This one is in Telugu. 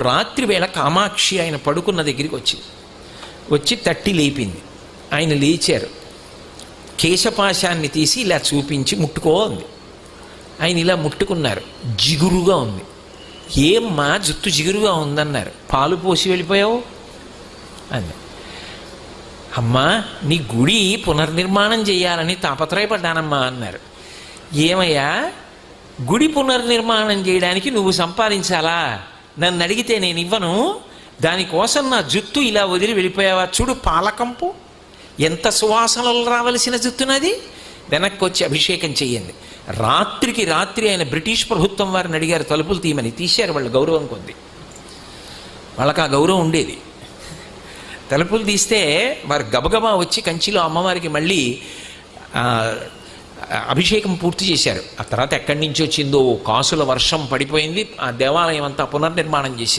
రాత్రి వేళ కామాక్షి ఆయన పడుకున్న దగ్గరికి వచ్చి తట్టి లేపింది. ఆయన లేచారు. కేశపాశాన్ని తీసి ఇలా చూపించి ముట్టుకో అంది. ఆయన ఇలా ముట్టుకున్నారు. జిగురుగా ఉంది. ఏమ్మా జుట్టు జిగురుగా ఉందన్నారు. పాలు పోసి వెళ్ళిపోయావు అంది. అమ్మా నీ గుడి పునర్నిర్మాణం చేయాలని తాపత్రయపడ్డానమ్మా అన్నారు. ఏమయ్యా గుడి పునర్నిర్మాణం చేయడానికి నువ్వు సంపాదించాలా? నన్ను అడిగితే నేను ఇవ్వను. దానికోసం నా జుత్తు ఇలా వదిలి వెళ్ళిపోయావా? చూడు పాలకంపు ఎంత సువాసనలు రావలసిన జుత్తునది. వెనక్కి వచ్చి అభిషేకం చెయ్యండి. రాత్రికి రాత్రి ఆయన బ్రిటిష్ ప్రభుత్వం వారిని అడిగారు తలుపులు తీయమని. తీశారు. వాళ్ళు గౌరవం కొంది. వాళ్ళకి ఆ గౌరవం ఉండేది. తలుపులు తీస్తే వారు గబగబా వచ్చి కంచిలో అమ్మవారికి మళ్ళీ అభిషేకం పూర్తి చేశారు. ఆ తర్వాత ఎక్కడి నుంచి వచ్చిందో కాసుల వర్షం పడిపోయింది. ఆ దేవాలయం అంతా పునర్నిర్మాణం చేశారు.